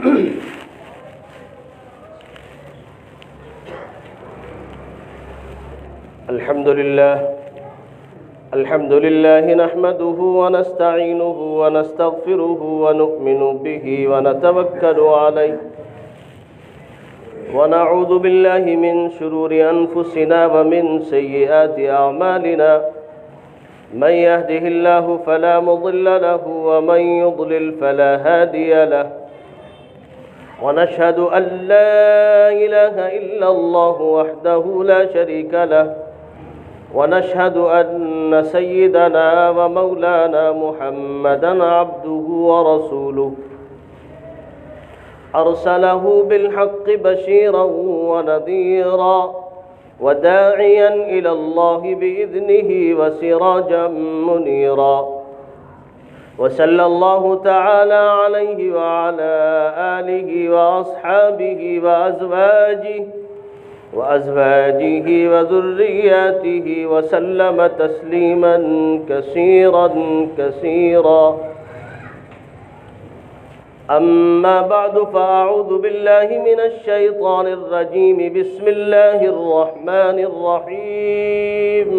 الحمد لله نحمده ونستعينه ونستغفره ونؤمن به ونتوكل عليه ونعوذ بالله من شرور أنفسنا ومن سيئات أعمالنا من يهده الله فلا مضل له ومن يضلل فلا هادي له ونشهد أن لا إله إلا الله وحده لا شريك له ونشهد أن سيدنا ومولانا محمدًا عبده ورسوله أرسله بالحق بشيرًا ونذيرًا وداعيًا إلى الله بإذنه وسراجًا منيرًا وصلى الله تعالى عليه وعلى آله وأصحابه وأزواجه وذرياته وسلم تسليما كثيرا كثيرا. أما بعد فأعوذ بالله من الشيطان الرجيم. بسم الله الرحمن الرحيم.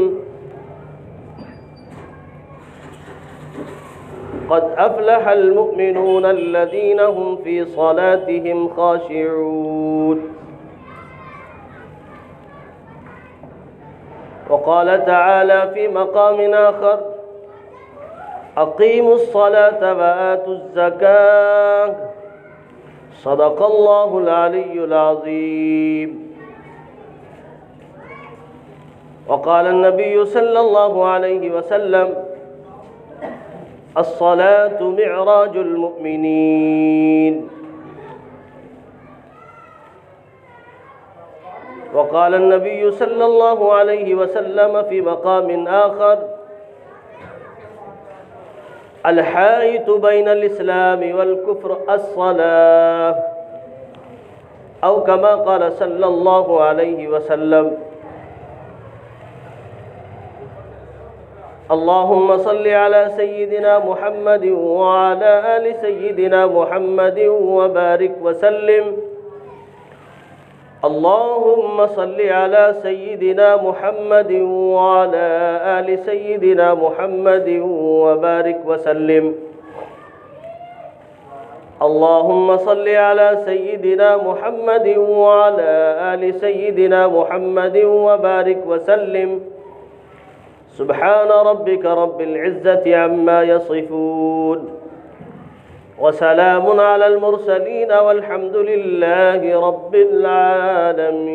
قد أفلح المؤمنون الذين هم في صلاتهم خاشعون. وقال تعالى في مقام آخر: أقيموا الصلاة وآتوا الزكاة صدق الله العلي العظيم. وقال النبي صلى الله عليه وسلم: الصلاة معراج المؤمنين. وقال النبي صلى الله عليه وسلم في مقام آخر: الحائط بين الإسلام والكفر الصلاة، أو كما قال صلى الله عليه وسلم. اللهم صل على سيدنا محمد وعلى آل سيدنا محمد وبارك وسلم. اللهم صل على سيدنا محمد وعلى آل سيدنا محمد وبارك وسلم. اللهم صل على سيدنا محمد وعلى آل سيدنا محمد وبارك وسلم. سبحان ربك رب العزة عما يصفون وسلام على المرسلين والحمد لله رب العالمين.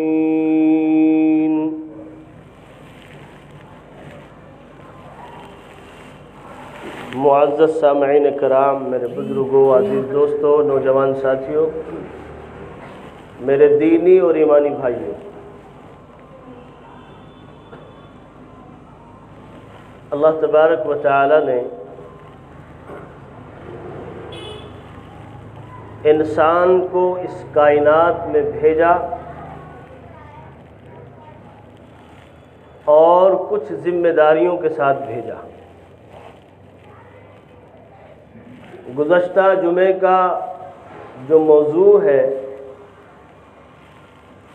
معزز سامعین کرام، میرے بزرگوں، عزیز دوستوں، نوجوان ساتھیوں، میرے دینی اور ایمانی بھائیوں، اللہ تبارک و تعالی نے انسان کو اس کائنات میں بھیجا اور کچھ ذمہ داریوں کے ساتھ بھیجا. گزشتہ جمعے کا جو موضوع ہے،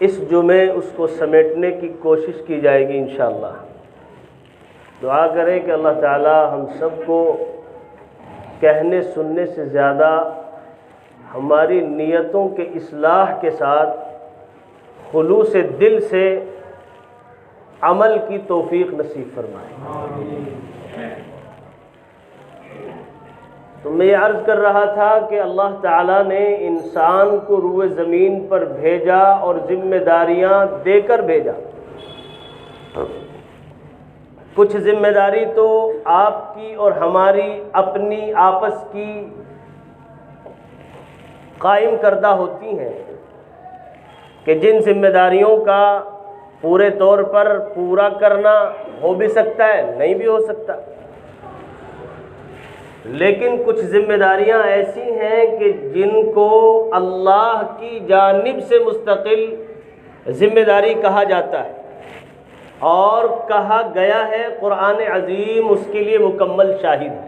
اس جمعے اس کو سمیٹنے کی کوشش کی جائے گی انشاءاللہ. دعا کریں کہ اللہ تعالی ہم سب کو کہنے سننے سے زیادہ ہماری نیتوں کے اصلاح کے ساتھ خلوص دل سے عمل کی توفیق نصیب فرمائے. تو میں یہ عرض کر رہا تھا کہ اللہ تعالیٰ نے انسان کو روئے زمین پر بھیجا اور ذمہ داریاں دے کر بھیجا. کچھ ذمہ داری تو آپ کی اور ہماری اپنی آپس کی قائم کردہ ہوتی ہیں کہ جن ذمہ داریوں کا پورے طور پر پورا کرنا ہو بھی سکتا ہے، نہیں بھی ہو سکتا. لیکن کچھ ذمہ داریاں ایسی ہیں کہ جن کو اللہ کی جانب سے مستقل ذمہ داری کہا جاتا ہے اور کہا گیا ہے. قرآن عظیم اس کے لیے مکمل شاہد ہے.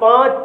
5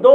2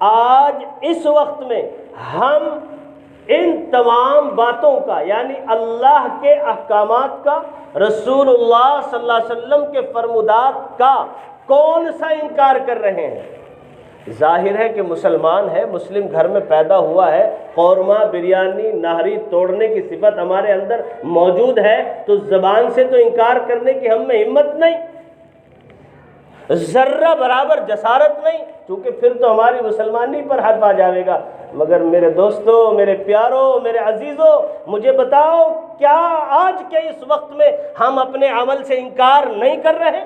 آج اس وقت میں ہم ان تمام باتوں کا، یعنی اللہ کے احکامات کا، رسول اللہ صلی اللہ علیہ وسلم کے فرمودات کا کون سا انکار کر رہے ہیں؟ ظاہر ہے کہ مسلمان ہے، مسلم گھر میں پیدا ہوا ہے، قورمہ، بریانی، نہاری توڑنے کی صفت ہمارے اندر موجود ہے، تو زبان سے تو انکار کرنے کی ہم میں ہمت نہیں، ذرہ برابر جسارت نہیں، کیونکہ پھر تو ہماری مسلمانی پر حرف آ جاوے گا۔ مگر میرے دوستو، میرے پیاروں، میرے عزیزوں، مجھے بتاؤ، کیا آج کے اس وقت میں ہم اپنے عمل سے انکار نہیں کر رہے؟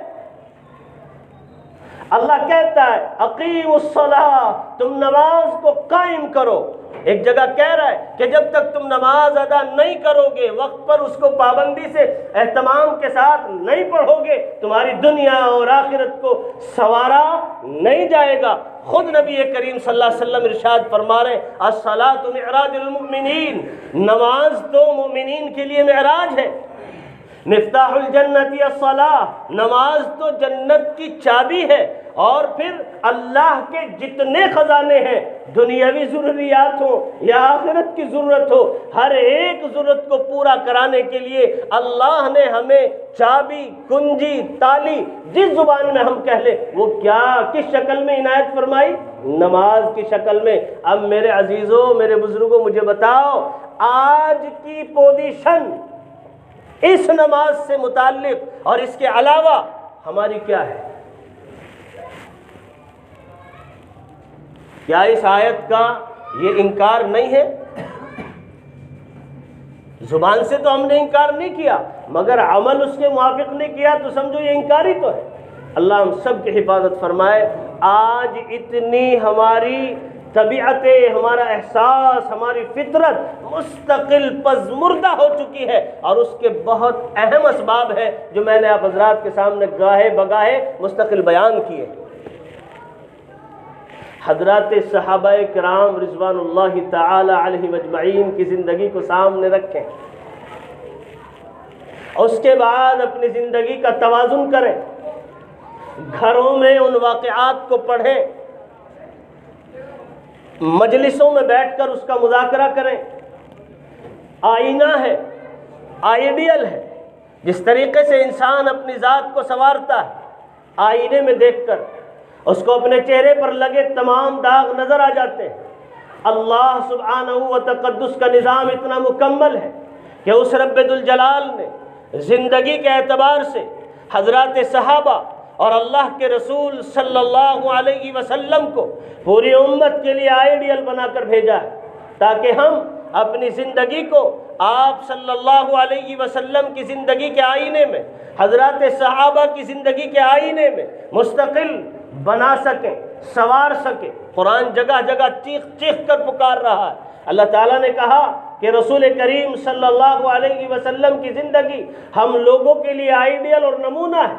اللہ کہتا ہے اقیموا الصلاۃ، تم نماز کو قائم کرو۔ ایک جگہ کہہ رہا ہے کہ جب تک تم نماز ادا نہیں کرو گے، وقت پر اس کو پابندی سے اہتمام کے ساتھ نہیں پڑھو گے، تمہاری دنیا اور آخرت کو سنوارا نہیں جائے گا۔ خود نبی کریم صلی اللہ علیہ وسلم ارشاد فرما رہے ہیں الصلاۃ معراج المؤمنین، نماز تو مومنین کے لیے معراج ہے۔ مفتاح الجنت الصلاۃ، نماز تو جنت کی چابی ہے۔ اور پھر اللہ کے جتنے خزانے ہیں، دنیاوی ضروریات ہوں یا آخرت کی ضرورت ہو، ہر ایک ضرورت کو پورا کرانے کے لیے اللہ نے ہمیں چابی، کنجی، تالی، جس زبان میں ہم کہہ لیں وہ کیا کس شکل میں عنایت فرمائی؟ نماز کی شکل میں۔ اب میرے عزیزوں، میرے بزرگوں، مجھے بتاؤ آج کی پوزیشن اس نماز سے متعلق اور اس کے علاوہ ہماری کیا ہے؟ کیا اس آیت کا یہ انکار نہیں ہے؟ زبان سے تو ہم نے انکار نہیں کیا، مگر عمل اس کے موافق نہیں کیا تو سمجھو یہ انکاری تو ہے۔ اللہ ہم سب کی حفاظت فرمائے۔ آج اتنی ہماری طبیعتیں، ہمارا احساس، ہماری فطرت مستقل پزمردہ ہو چکی ہے، اور اس کے بہت اہم اسباب ہیں جو میں نے آپ حضرات کے سامنے گاہے بگاہے مستقل بیان کیے۔ حضرات صحابہ کرام رضوان اللہ تعالی علیہم اجمعین کی زندگی کو سامنے رکھیں، اس کے بعد اپنی زندگی کا توازن کریں، گھروں میں ان واقعات کو پڑھیں، مجلسوں میں بیٹھ کر اس کا مذاکرہ کریں۔ آئینہ ہے، آئیڈیل ہے، جس طریقے سے انسان اپنی ذات کو سنوارتا ہے، آئینے میں دیکھ کر اس کو اپنے چہرے پر لگے تمام داغ نظر آ جاتے ہیں۔ اللہ سبحانہ و تقدس کا نظام اتنا مکمل ہے کہ اس رب ذوالجلال نے زندگی کے اعتبار سے حضرات صحابہ اور اللہ کے رسول صلی اللہ علیہ وسلم کو پوری امت کے لیے آئیڈیل بنا کر بھیجا ہے، تاکہ ہم اپنی زندگی کو آپ صلی اللہ علیہ وسلم کی زندگی کے آئینے میں، حضرات صحابہ کی زندگی کے آئینے میں مستقل بنا سکیں، سنوار سکیں۔ قرآن جگہ جگہ چیخ چیخ کر پکار رہا ہے۔ اللہ تعالیٰ نے کہا کہ رسول کریم صلی اللہ علیہ وسلم کی زندگی ہم لوگوں کے لیے آئیڈیل اور نمونہ ہے۔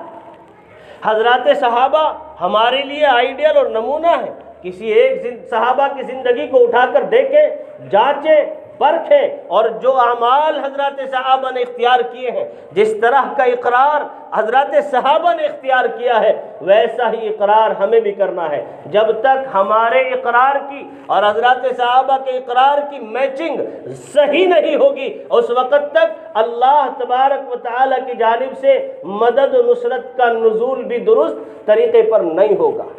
حضرات صحابہ ہمارے لیے آئیڈیل اور نمونہ ہے۔ کسی ایک صحابہ کی زندگی کو اٹھا کر دیکھیں، جانچیں، پرکھیں، اور جو اعمال حضرات صحابہ نے اختیار کیے ہیں، جس طرح کا اقرار حضرات صحابہ نے اختیار کیا ہے، ویسا ہی اقرار ہمیں بھی کرنا ہے۔ جب تک ہمارے اقرار کی اور حضرات صحابہ کے اقرار کی میچنگ صحیح نہیں ہوگی، اس وقت تک اللہ تبارک و تعالی کی جانب سے مدد و نصرت کا نزول بھی درست طریقے پر نہیں ہوگا۔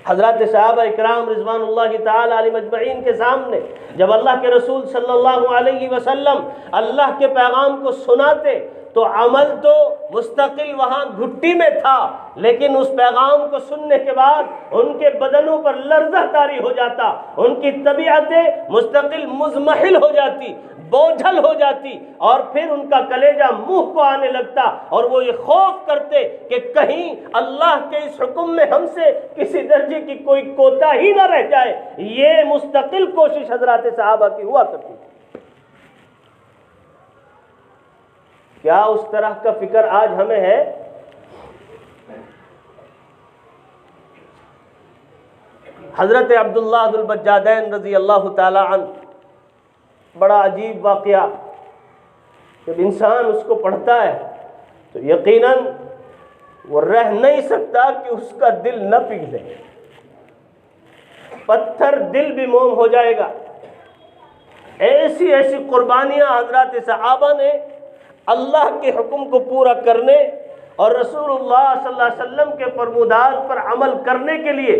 حضرات صحابہ اکرام رضوان اللہ تعالی علیہ مجمعین کے سامنے جب اللہ کے رسول صلی اللہ علیہ وسلم اللہ کے پیغام کو سناتے تو عمل تو مستقل وہاں گھٹی میں تھا، لیکن اس پیغام کو سننے کے بعد ان کے بدنوں پر لرزہ طاری ہو جاتا، ان کی طبیعتیں مستقل مضمحل ہو جاتی، بوجھل ہو جاتی، اور پھر ان کا کلیجہ منہ کو آنے لگتا، اور وہ یہ خوف کرتے کہ کہیں اللہ کے اس حکم میں ہم سے کسی درجے کی کوئی کوتاہی نہ رہ جائے۔ یہ مستقل کوشش حضرات صحابہ کی ہوا کرتی تھی۔ کیا اس طرح کا فکر آج ہمیں ہے؟ حضرت عبداللہ ذو البجادین رضی اللہ تعالی عنہ، بڑا عجیب واقعہ، جب انسان اس کو پڑھتا ہے تو یقیناً وہ رہ نہیں سکتا کہ اس کا دل نہ پگھلے، پتھر دل بھی موم ہو جائے گا۔ ایسی ایسی قربانیاں حضرات صحابہ نے اللہ کے حکم کو پورا کرنے اور رسول اللہ صلی اللہ علیہ وسلم کے فرمودات پر عمل کرنے کے لیے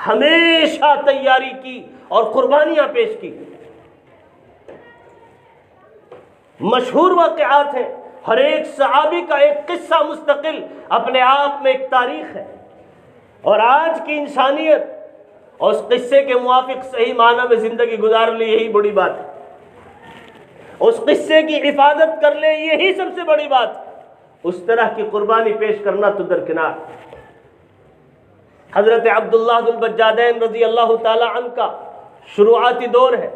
ہمیشہ تیاری کی اور قربانیاں پیش کی۔ مشہور واقعات ہیں، ہر ایک صحابی کا ایک قصہ مستقل اپنے آپ میں ایک تاریخ ہے، اور آج کی انسانیت اور اس قصے کے موافق صحیح معنی میں زندگی گزار لی، یہی بڑی بات ہے۔ اس قصے کی حفاظت کر لے، یہی سب سے بڑی بات ہے۔ اس طرح کی قربانی پیش کرنا تو درکنار۔ حضرت عبداللہ ذو البجادین رضی اللہ تعالی عنہ کا شروعاتی دور ہے۔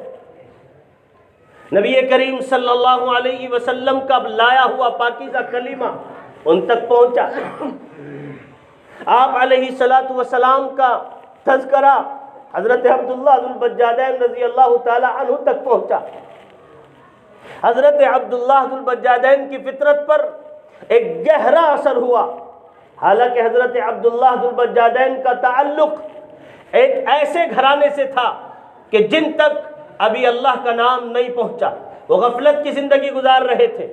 نبی کریم صلی اللہ علیہ وسلم کا لایا ہوا پاکیزہ کلمہ ان تک پہنچا، آپ علیہ السلام کا تذکرہ حضرت عبداللہ ذو البجادین رضی اللہ تعالی عنہ تک پہنچا۔ حضرت عبداللہ ذو البجادین کی فطرت پر ایک گہرا اثر ہوا، حالانکہ حضرت عبداللہ ذو البجادین کا تعلق ایک ایسے گھرانے سے تھا کہ جن تک ابھی اللہ کا نام نہیں پہنچا، وہ غفلت کی زندگی گزار رہے تھے،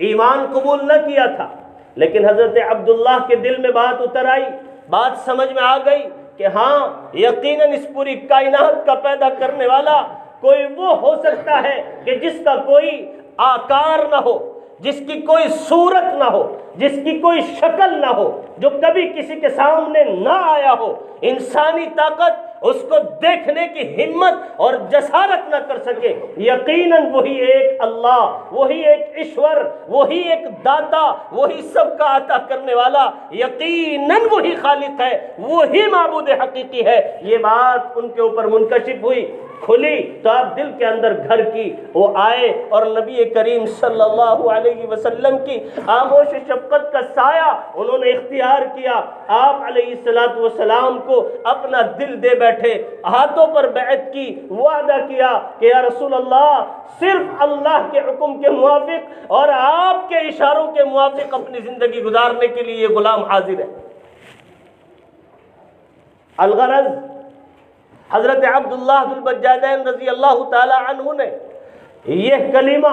ایمان قبول نہ کیا تھا، لیکن حضرت عبداللہ کے دل میں بات اتر آئی، بات سمجھ میں آ گئی کہ ہاں یقیناً اس پوری کائنات کا پیدا کرنے والا کوئی وہ ہو سکتا ہے کہ جس کا کوئی آکار نہ ہو، جس کی کوئی صورت نہ ہو، جس کی کوئی شکل نہ ہو، جو کبھی کسی کے سامنے نہ آیا ہو، انسانی طاقت اس کو دیکھنے کی ہمت اور جسارت نہ کر سکے۔ یقیناً وہی ایک اللہ، وہی ایک ایشور، وہی ایک داتا، وہی سب کا عطا کرنے والا، یقیناً وہی خالق ہے، وہی معبود حقیقی ہے۔ یہ بات ان کے اوپر منکشف ہوئی، کھلی تو آپ دل کے اندر گھر کی وہ آئے اور نبی کریم صلی اللہ علیہ وسلم کی آغوش شفقت کا سایہ انہوں نے اختیار کیا۔ آپ علیہ السلام کو اپنا دل دے بیٹھے، ہاتھوں پر بیعت کی، وعدہ کیا کہ یا رسول اللہ صرف اللہ کے حکم کے موافق اور آپ کے اشاروں کے موافق اپنی زندگی گزارنے کے لیے یہ غلام حاضر ہے۔ الغرض حضرت عبداللہ ذو البجادین رضی اللہ تعالی عنہ نے یہ کلمہ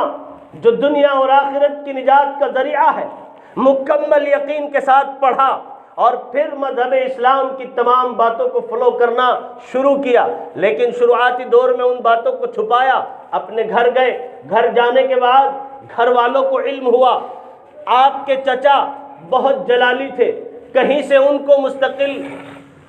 جو دنیا اور آخرت کی نجات کا ذریعہ ہے مکمل یقین کے ساتھ پڑھا، اور پھر مذہب اسلام کی تمام باتوں کو فالو کرنا شروع کیا، لیکن شروعاتی دور میں ان باتوں کو چھپایا، اپنے گھر گئے، گھر جانے کے بعد گھر والوں کو علم ہوا آپ کے چچا بہت جلالی تھے، کہیں سے ان کو مستقل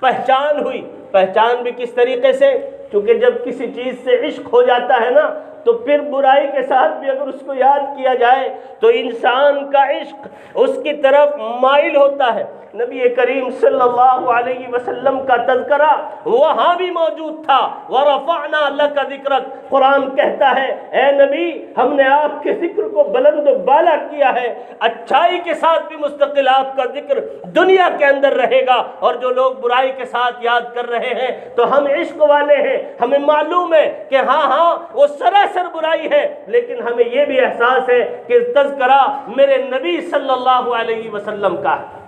پہچان ہوئی۔ پہچان بھی کس طریقے سے؟ چونکہ جب کسی چیز سے عشق ہو جاتا ہے نا تو پھر برائی کے ساتھ بھی اگر اس کو یاد کیا جائے تو انسان کا عشق اس کی طرف مائل ہوتا ہے۔ نبی کریم صلی اللہ علیہ وسلم کا تذکرہ وہاں بھی موجود تھا۔ وَرَفَعْنَا لَكَ ذِكْرَكَ، قرآن کہتا ہے اے نبی ہم نے آپ کے ذکر کو بلند و بالا کیا ہے، اچھائی کے ساتھ بھی مستقل آپ کا ذکر دنیا کے اندر رہے گا، اور جو لوگ برائی کے ساتھ یاد کر رہے ہیں تو ہم عشق والے ہیں، ہمیں معلوم ہے کہ ہاں وہ سراسر برائی ہے، لیکن ہمیں یہ بھی احساس ہے کہ تذکرہ میرے نبی صلی اللہ علیہ وسلم کا ہے۔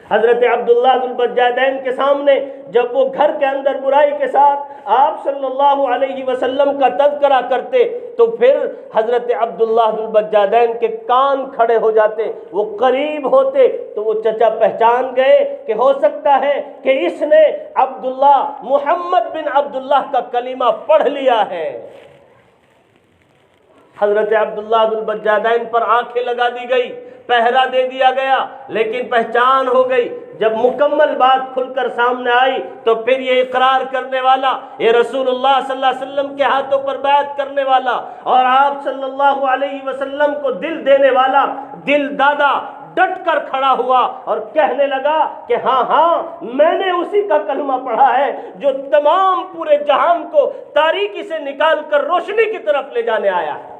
حضرت عبداللہ ذو البجادین کے سامنے جب وہ گھر کے اندر برائی کے ساتھ آپ صلی اللہ علیہ وسلم کا تذکرہ کرتے تو پھر حضرت عبداللہ ذو البجادین کے کان کھڑے ہو جاتے، وہ قریب ہوتے تو وہ چچا پہچان گئے کہ ہو سکتا ہے کہ اس نے عبداللہ محمد بن عبداللہ کا کلمہ پڑھ لیا ہے۔ حضرت عبداللہ ذو البجادین پر آنکھیں لگا دی گئی، پہرا دے دیا گیا، لیکن پہچان ہو گئی۔ جب مکمل بات کھل کر سامنے آئی تو پھر یہ اقرار کرنے والا، یہ رسول اللہ صلی اللہ علیہ وسلم کے ہاتھوں پر بیعت کرنے والا اور آپ صلی اللہ علیہ وسلم کو دل دینے والا دل دادا ڈٹ کر کھڑا ہوا اور کہنے لگا کہ ہاں میں نے اسی کا کلمہ پڑھا ہے جو تمام پورے جہان کو تاریکی سے نکال کر روشنی کی طرف لے جانے آیا ہے۔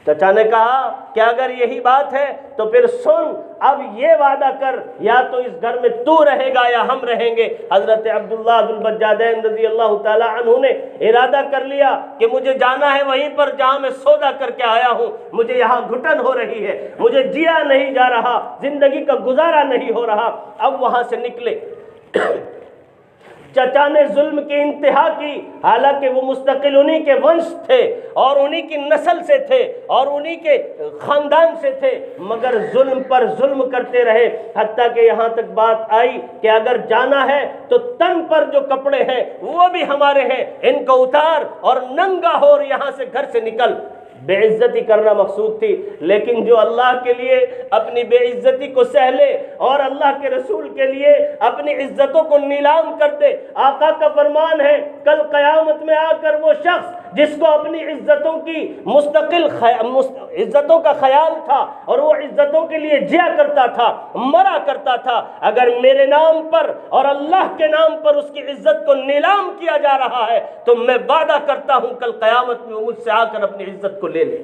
چچا نے کہا کہ اگر یہی بات ہے تو پھر سن، اب یہ وعدہ کر، یا تو اس گھر میں تو رہے گا یا ہم رہیں گے۔ حضرت عبداللہ ذو البجادین رضی اللہ تعالی عنہ نے ارادہ کر لیا کہ مجھے جانا ہے وہیں پر جہاں میں سودا کر کے آیا ہوں، مجھے یہاں گھٹن ہو رہی ہے، مجھے جیا نہیں جا رہا، زندگی کا گزارا نہیں ہو رہا۔ اب وہاں سے نکلے۔ چچا نے ظلم کی انتہا کی، حالانکہ وہ مستقل انہی کے ونش تھے اور انہی کی نسل سے تھے اور انہی کے خاندان سے تھے، مگر ظلم پر ظلم کرتے رہے، حتیٰ کہ یہاں تک بات آئی کہ اگر جانا ہے تو تن پر جو کپڑے ہیں وہ بھی ہمارے ہیں، ان کو اتار اور ننگا ہو اور یہاں سے گھر سے نکل۔ بے عزتی کرنا مقصود تھی، لیکن جو اللہ کے لیے اپنی بے عزتی کو سہ لے اور اللہ کے رسول کے لیے اپنی عزتوں کو نیلام کر دے، آقا کا فرمان ہے کل قیامت میں آ کر وہ شخص جس کو اپنی عزتوں کی مستقل عزتوں کا خیال تھا اور وہ عزتوں کے لیے جیا کرتا تھا، مرا کرتا تھا، اگر میرے نام پر اور اللہ کے نام پر اس کی عزت کو نیلام کیا جا رہا ہے تو میں وعدہ کرتا ہوں کل قیامت میں وہ مجھ سے آ کر اپنی عزت کو لے لے۔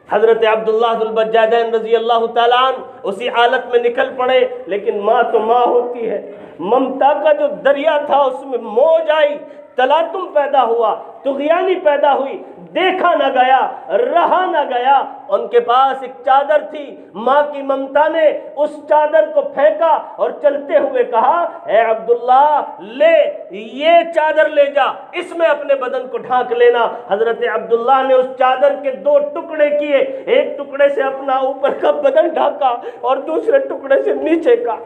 حضرت عبداللہ ذو البجادین رضی اللہ تعالیٰ عنہ اسی حالت میں نکل پڑے، لیکن ماں تو ماں ہوتی ہے، ممتا کا جو دریا تھا اس میں موج آئی، تلاطم پیدا ہوا، طغیانی پیدا ہوئی، دیکھا نہ گیا، رہا نہ گیا۔ ان کے پاس ایک چادر تھی، ماں کی ممتا نے اس چادر کو پھینکا اور چلتے ہوئے کہا، اے عبداللہ لے یہ چادر لے جا، اس میں اپنے بدن کو ڈھانک لینا۔ حضرت عبداللہ نے اس چادر کے دو ٹکڑے کیے، ایک ٹکڑے سے اپنا اوپر کا بدن ڈھانکا اور دوسرے ٹکڑے سے نیچے کا۔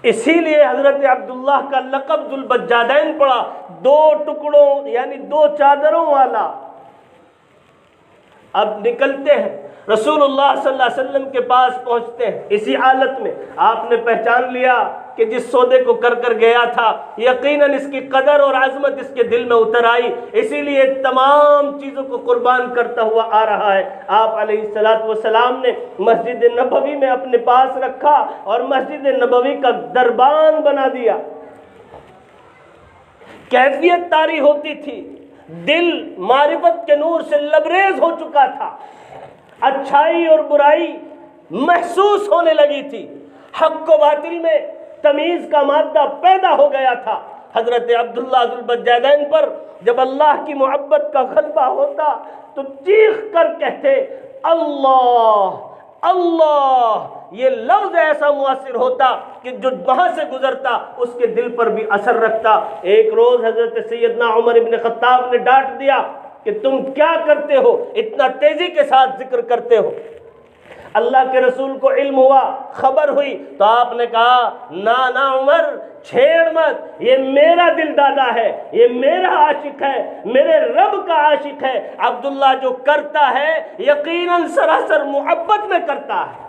اسی لیے حضرت عبداللہ کا لقب ذو البجادین پڑا، دو ٹکڑوں یعنی دو چادروں والا۔ اب نکلتے ہیں، رسول اللہ صلی اللہ علیہ وسلم کے پاس پہنچتے ہیں، اسی حالت میں آپ نے پہچان لیا کہ جس سودے کو کر کر گیا تھا یقیناً اس کی قدر اور عظمت اس کے دل میں اتر آئی، اسی لیے تمام چیزوں کو قربان کرتا ہوا آ رہا ہے۔ آپ علیہ السلام نے مسجد نبوی میں اپنے پاس رکھا اور مسجد نبوی کا دربان بنا دیا۔ کیفیت طاری ہوتی تھی، دل معرفت کے نور سے لبریز ہو چکا تھا، اچھائی اور برائی محسوس ہونے لگی تھی، حق و باطل میں تمیز کا مادہ پیدا ہو گیا تھا۔ حضرت عبداللہ ذو البجادین پر جب اللہ کی محبت کا غلبہ ہوتا تو چیخ کر کہتے اللہ اللہ، یہ لفظ ایسا مؤثر ہوتا کہ جو وہاں سے گزرتا اس کے دل پر بھی اثر رکھتا۔ ایک روز حضرت سیدنا عمر ابن خطاب نے ڈانٹ دیا کہ تم کیا کرتے ہو، اتنا تیزی کے ساتھ ذکر کرتے ہو۔ اللہ کے رسول کو علم ہوا، خبر ہوئی تو آپ نے کہا نا عمر چھیڑ مت، یہ میرا دل دادا ہے، یہ میرا عاشق ہے، میرے رب کا عاشق ہے۔ عبداللہ جو کرتا ہے یقیناً سراسر محبت میں کرتا ہے۔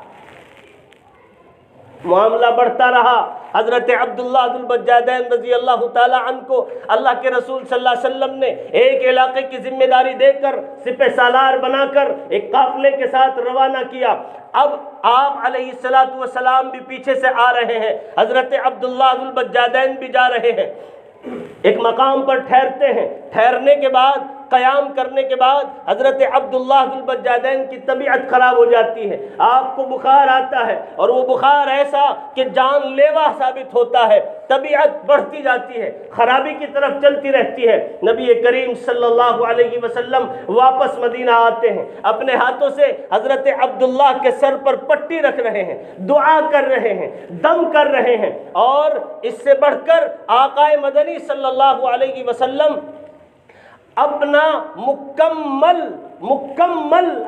معاملہ بڑھتا رہا۔ حضرت عبداللہ ذو البجادین رضی اللہ تعالی عنہ کو اللہ کے رسول صلی اللہ علیہ وسلم نے ایک علاقے کی ذمہ داری دے کر سپہ سالار بنا کر ایک قافلے کے ساتھ روانہ کیا۔ اب آپ علیہ السلام بھی پیچھے سے آ رہے ہیں، حضرت عبداللہ ذو البجادین بھی جا رہے ہیں۔ ایک مقام پر ٹھہرتے ہیں، ٹھہرنے کے بعد قیام کرنے کے بعد حضرت عبداللہ ذو البجادین کی طبیعت خراب ہو جاتی ہے، آپ کو بخار آتا ہے اور وہ بخار ایسا کہ جان لیوا ثابت ہوتا ہے، طبیعت بڑھتی جاتی ہے، خرابی کی طرف چلتی رہتی ہے۔ نبی کریم صلی اللہ علیہ وسلم واپس مدینہ آتے ہیں، اپنے ہاتھوں سے حضرت عبداللہ کے سر پر پٹی رکھ رہے ہیں، دعا کر رہے ہیں، دم کر رہے ہیں، اور اس سے بڑھ کر آقا مدنی صلی اللہ علیہ وسلم اپنا مکمل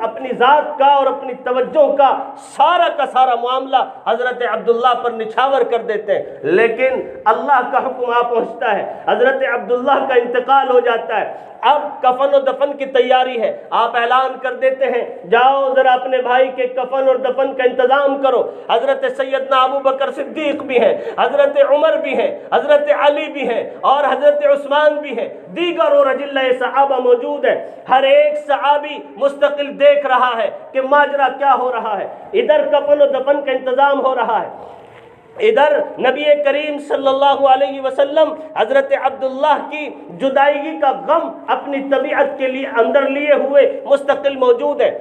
اپنی ذات کا اور اپنی توجہ کا سارا معاملہ حضرت عبداللہ پر نچھاور کر دیتے ہیں، لیکن اللہ کا حکم آ پہنچتا ہے، حضرت عبداللہ کا انتقال ہو جاتا ہے۔ اب کفن و دفن کی تیاری ہے، آپ اعلان کر دیتے ہیں جاؤ ذرا اپنے بھائی کے کفن اور دفن کا انتظام کرو۔ حضرت سیدنا ابو بکر صدیق بھی ہیں، حضرت عمر بھی ہیں، حضرت علی بھی ہیں اور حضرت عثمان بھی ہیں، دیگر اور اجلہ صحابہ موجود ہیں۔ ہر ایک صحابی صحابی مستقل دیکھ رہا ہے کہ ماجرا کیا ہو رہا ہے، ادھر کفن و دفن کا انتظام ہو رہا ہے، ادھر نبی کریم صلی اللہ علیہ وسلم حضرت عبداللہ کی جدائیگی کا غم اپنی طبیعت کے لیے اندر لیے ہوئے مستقل موجود ہے۔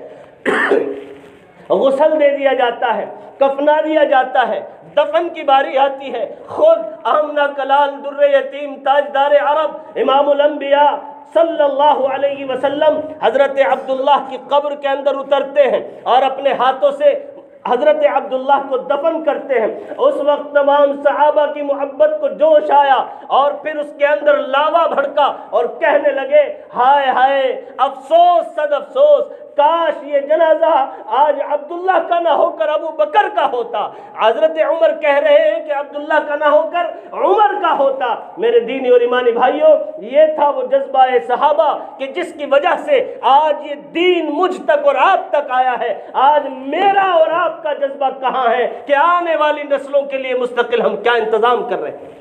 غسل دے دیا جاتا ہے، کفنا دیا جاتا ہے، دفن کی باری آتی ہے، خود آمنہ کلال در یتیم تاجدار عرب امام الانبیاء صلی اللہ علیہ وسلم حضرت عبداللہ کی قبر کے اندر اترتے ہیں اور اپنے ہاتھوں سے حضرت عبداللہ کو دفن کرتے ہیں۔ اس وقت تمام صحابہ کی محبت کو جوش آیا اور پھر اس کے اندر لاوا بھڑکا اور کہنے لگے ہائے ہائے افسوس صد افسوس، کاش یہ جنازہ آج عبداللہ کا نہ ہو کر ابو بکر کا ہوتا۔ حضرت عمر کہہ رہے ہیں کہ عبداللہ کا نہ ہو کر عمر کا ہوتا۔ میرے دینی اور ایمانی بھائیوں، یہ تھا وہ جذبہ صحابہ کہ جس کی وجہ سے آج یہ دین مجھ تک اور آپ تک آیا ہے۔ آج میرا اور آپ کا جذبہ کہاں ہے کہ آنے والی نسلوں کے لیے مستقل ہم کیا انتظام کر رہے ہیں؟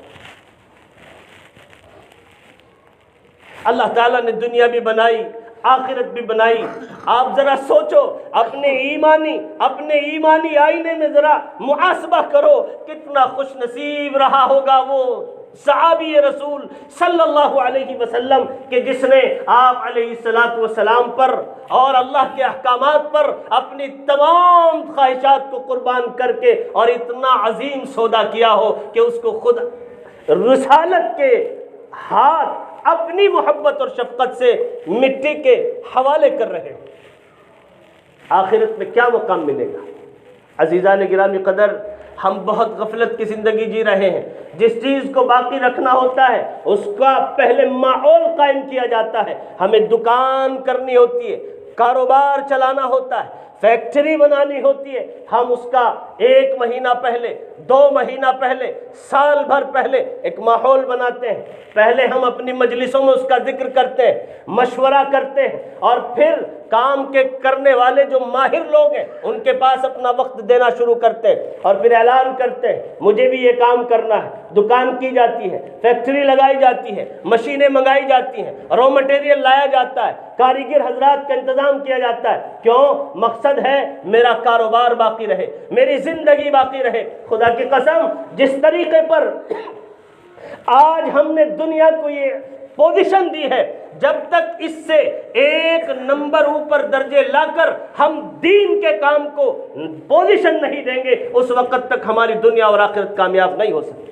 اللہ تعالیٰ نے دنیا بھی بنائی، آخرت بھی بنائی۔ آپ ذرا سوچو، اپنے ایمانی آئینے میں ذرا محاسبہ کرو، کتنا خوش نصیب رہا ہوگا وہ صحابی رسول صلی اللہ علیہ وسلم کہ جس نے آپ علیہ السلام پر اور اللہ کے احکامات پر اپنی تمام خواہشات کو قربان کر کے اور اتنا عظیم سودا کیا ہو کہ اس کو خود رسالت کے ہاتھ اپنی محبت اور شفقت سے مٹی کے حوالے کر رہے ہیں۔ آخرت میں کیا مقام ملے گا؟ عزیزان گرامی قدر، ہم بہت غفلت کی زندگی جی رہے ہیں۔ جس چیز کو باقی رکھنا ہوتا ہے اس کا پہلے ماحول قائم کیا جاتا ہے۔ ہمیں دکان کرنی ہوتی ہے، کاروبار چلانا ہوتا ہے، فیکٹری بنانی ہوتی ہے، ہم اس کا 1 مہینہ پہلے، 2 مہینہ پہلے، سال بھر پہلے ایک ماحول بناتے ہیں۔ پہلے ہم اپنی مجلسوں میں اس کا ذکر کرتے ہیں، مشورہ کرتے ہیں، اور پھر کام کے کرنے والے جو ماہر لوگ ہیں ان کے پاس اپنا وقت دینا شروع کرتے ہیں اور پھر اعلان کرتے ہیں مجھے بھی یہ کام کرنا ہے۔ دکان کی جاتی ہے، فیکٹری لگائی جاتی ہے، مشینیں منگائی جاتی ہیں، را مٹیریل لایا جاتا ہے، کاریگر حضرات کا انتظام کیا جاتا ہے۔ کیوں؟ مقصد ہے میرا کاروبار باقی رہے، میری زندگی باقی رہے۔ خدا کی قسم، جس طریقے پر آج ہم نے دنیا کو یہ پوزیشن دی ہے، جب تک اس سے 1 نمبر اوپر درجے لا کر ہم دین کے کام کو پوزیشن نہیں دیں گے، اس وقت تک ہماری دنیا اور آخرت کامیاب نہیں ہو سکتی۔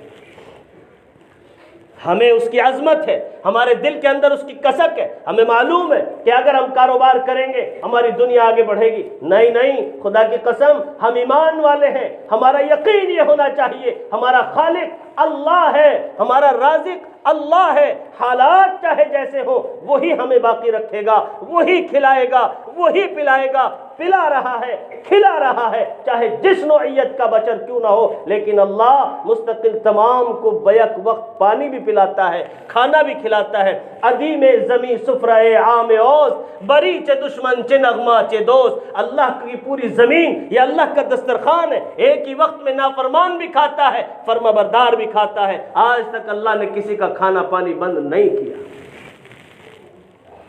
ہمیں اس کی عظمت ہے، ہمارے دل کے اندر اس کی کسک ہے، ہمیں معلوم ہے کہ اگر ہم کاروبار کریں گے ہماری دنیا آگے بڑھے گی۔ نہیں، خدا کی قسم، ہم ایمان والے ہیں، ہمارا یقین یہ ہونا چاہیے ہمارا خالق اللہ ہے، ہمارا رازق اللہ ہے۔ حالات چاہے جیسے ہو، وہی ہمیں باقی رکھے گا، وہی کھلائے گا، وہی پلائے گا، پلا رہا ہے، کھلا رہا ہے، چاہے جس نوعیت کا بشر کیوں نہ ہو، لیکن اللہ مستقل تمام کو بیک وقت پانی بھی پلاتا ہے، کھانا بھی کھلاتا ہے۔ عدیم زمیں سفرہ عام اوز، بری چے دشمن چے نغمہ چے دوست۔ اللہ کی پوری زمین یہ اللہ کا دسترخوان ہے، ایک ہی وقت میں نافرمان بھی کھاتا ہے، فرما بردار بھی کھاتا ہے۔ آج تک اللہ نے کسی کا کھانا پانی بند نہیں کیا۔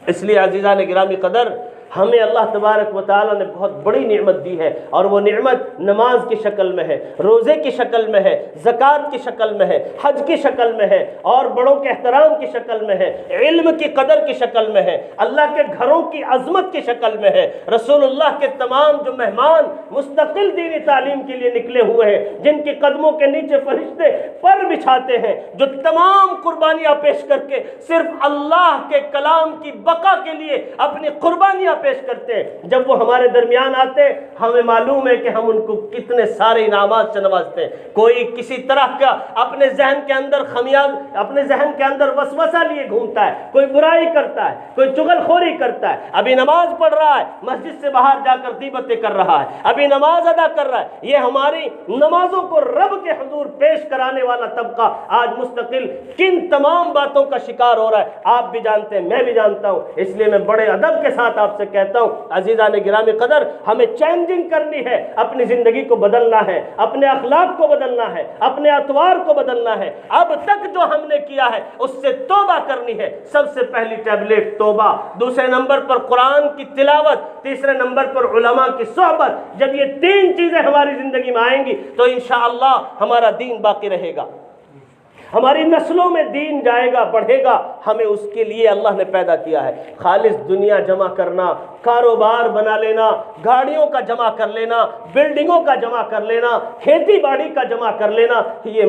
اس لیے عزیزان گرامی قدر، ہمیں اللہ تبارک و تعالیٰ نے بہت بڑی نعمت دی ہے، اور وہ نعمت نماز کی شکل میں ہے، روزے کی شکل میں ہے، زکوٰۃ کی شکل میں ہے، حج کی شکل میں ہے، اور بڑوں کے احترام کی شکل میں ہے، علم کی قدر کی شکل میں ہے، اللہ کے گھروں کی عظمت کی شکل میں ہے۔ رسول اللہ کے تمام جو مہمان مستقل دینی تعلیم کے لیے نکلے ہوئے ہیں، جن کے قدموں کے نیچے فرشتے پر بچھاتے ہیں، جو تمام قربانیاں پیش کر کے صرف اللہ کے کلام کی بقا کے لیے اپنی قربانیاں پیش کرتے ہیں، جب وہ ہمارے درمیان آتے ہیں ہمیں معلوم ہے کہ ہم ان کو کتنے سارے انعامات سے نوازتے ہیں۔ کوئی کسی طرح کا اپنے ذہن کے اندر وسوسہ لیے گھومتا ہے، کوئی برائی کرتا ہے، کوئی چغل خوری کرتا ہے، ابھی نماز پڑھ رہا ہے، مسجد سے باہر جا کر غیبتیں کر رہا ہے، ابھی نماز ادا کر رہا ہے۔ یہ ہماری نمازوں کو رب کے حضور پیش کرانے والا طبقہ آج مستقل کن تمام باتوں کا شکار ہو رہا ہے، آپ بھی جانتے ہیں، میں بھی جانتا ہوں۔ اس لیے میں بڑے ادب کے ساتھ آپ سے کہتا ہوں عزیزان گرامی قدر، ہمیں چینجنگ کرنی ہے، اپنی زندگی کو بدلنا ہے، اپنے اخلاق کو بدلنا ہے، اپنے اطوار کو بدلنا ہے۔ اب تک جو ہم نے کیا ہے اس سے توبہ کرنی ہے۔ سب سے پہلی ٹیبلٹ توبہ، دوسرے نمبر پر قرآن کی تلاوت، تیسرے نمبر پر علماء کی صحبت۔ جب یہ تین چیزیں ہماری زندگی میں آئیں گی تو انشاءاللہ ہمارا دین باقی رہے گا، ہماری نسلوں میں دین جائے گا، بڑھے گا۔ ہمیں اس کے لیے اللہ نے پیدا کیا ہے۔ خالص دنیا جمع کرنا، کاروبار بنا لینا، گاڑیوں کا جمع کر لینا، بلڈنگوں کا جمع کر لینا، کھیتی باڑی کا جمع کر لینا، یہ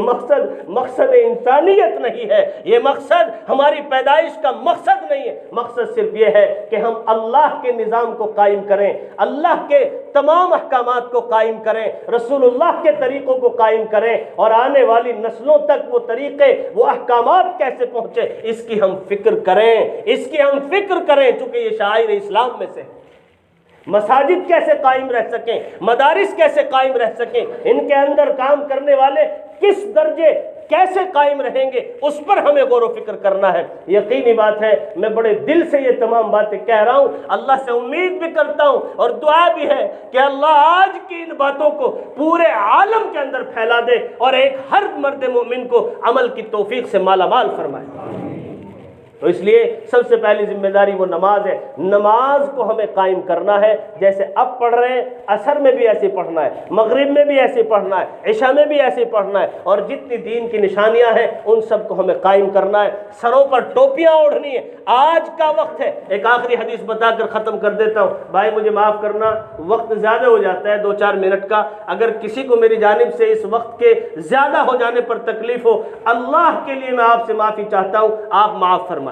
مقصد انسانیت نہیں ہے، یہ مقصد ہماری پیدائش کا مقصد نہیں ہے۔ مقصد صرف یہ ہے کہ ہم اللہ کے نظام کو قائم کریں، اللہ کے تمام احکامات کو قائم کریں، رسول اللہ کے طریقوں کو قائم کریں، اور آنے والی نسلوں تک وہ طریقے، وہ احکامات کیسے پہنچے اس کی ہم فکر کریں، چونکہ یہ شعائر اسلام میں سے مساجد کیسے قائم رہ سکیں، مدارس کیسے قائم رہ سکیں، ان کے اندر کام کرنے والے کس درجے کیسے قائم رہیں گے، اس پر ہمیں غور و فکر کرنا ہے۔ یقینی بات ہے، میں بڑے دل سے یہ تمام باتیں کہہ رہا ہوں، اللہ سے امید بھی کرتا ہوں اور دعا بھی ہے کہ اللہ آج کی ان باتوں کو پورے عالم کے اندر پھیلا دے اور ایک ہر مرد مومن کو عمل کی توفیق سے مالا مال فرمائے۔ تو اس لیے سب سے پہلی ذمہ داری وہ نماز ہے۔ نماز کو ہمیں قائم کرنا ہے، جیسے اب پڑھ رہے ہیں، عصر میں بھی ایسے پڑھنا ہے، مغرب میں بھی ایسے پڑھنا ہے، عشاء میں بھی ایسے پڑھنا ہے، اور جتنی دین کی نشانیاں ہیں ان سب کو ہمیں قائم کرنا ہے۔ سروں پر ٹوپیاں اوڑھنی ہے، آج کا وقت ہے۔ ایک آخری حدیث بتا کر ختم کر دیتا ہوں، بھائی مجھے معاف کرنا، وقت زیادہ ہو جاتا ہے 2-4 منٹ کا، اگر کسی کو میری جانب سے اس وقت کے زیادہ ہو جانے پر تکلیف ہو، اللہ کے لیے میں آپ سے معافی چاہتا ہوں، آپ معاف فرمائیں،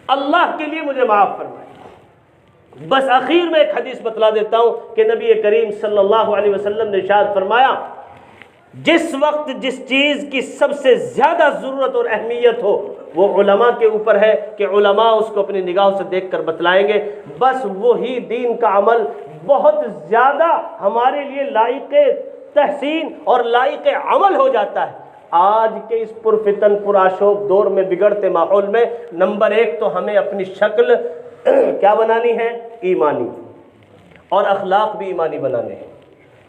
اللہ کے لیے مجھے معاف فرمائیں۔ بس آخر میں ایک حدیث بتلا دیتا ہوں کہ نبی کریم صلی اللہ علیہ وسلم نے ارشاد فرمایا، جس وقت جس چیز کی سب سے زیادہ ضرورت اور اہمیت ہو وہ علماء کے اوپر ہے کہ علماء اس کو اپنی نگاہوں سے دیکھ کر بتلائیں گے، بس وہی دین کا عمل بہت زیادہ ہمارے لیے لائق تحسین اور لائق عمل ہو جاتا ہے۔ آج کے اس پرفتن پرآشوب دور میں، بگڑتے ماحول میں، نمبر 1 تو ہمیں اپنی شکل کیا بنانی ہے؟ ایمانی، اور اخلاق بھی ایمانی بنانے ہیں۔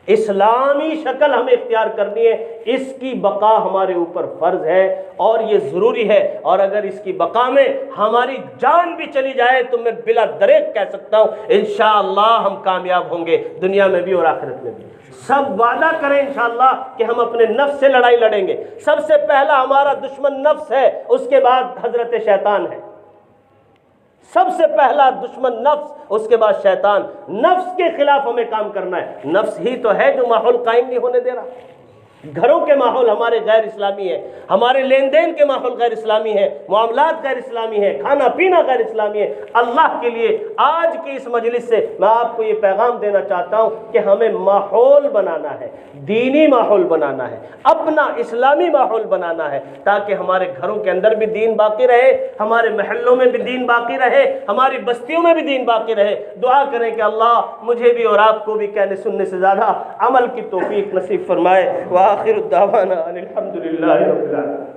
اسلامی شکل ہمیں اختیار کرنی ہے، اس کی بقا ہمارے اوپر فرض ہے اور یہ ضروری ہے، اور اگر اس کی بقا میں ہماری جان بھی چلی جائے تو میں بلا دریغ کہہ سکتا ہوں انشاءاللہ ہم کامیاب ہوں گے، دنیا میں بھی اور آخرت میں بھی۔ سب وعدہ کریں انشاءاللہ کہ ہم اپنے نفس سے لڑائی لڑیں گے۔ سب سے پہلا ہمارا دشمن نفس ہے، اس کے بعد حضرت شیطان ہے۔ سب سے پہلا دشمن نفس، اس کے بعد شیطان۔ نفس کے خلاف ہمیں کام کرنا ہے۔ نفس ہی تو ہے جو ماحول قائم نہیں ہونے دے رہا۔ گھروں کے ماحول ہمارے غیر اسلامی ہے، ہمارے لین دین کے ماحول غیر اسلامی ہے، معاملات غیر اسلامی ہے، کھانا پینا غیر اسلامی ہے۔ اللہ کے لیے آج کی اس مجلس سے میں آپ کو یہ پیغام دینا چاہتا ہوں کہ ہمیں ماحول بنانا ہے، دینی ماحول بنانا ہے، اپنا اسلامی ماحول بنانا ہے، تاکہ ہمارے گھروں کے اندر بھی دین باقی رہے، ہمارے محلوں میں بھی دین باقی رہے، ہماری بستیوں میں بھی دین باقی رہے۔ دعا کریں کہ اللہ مجھے بھی اور آپ کو بھی کہنے سننے سے زیادہ عمل کی توفیق نصیب فرمائے۔ وآخر الدعوانا ان الحمد للہ رب العالمین۔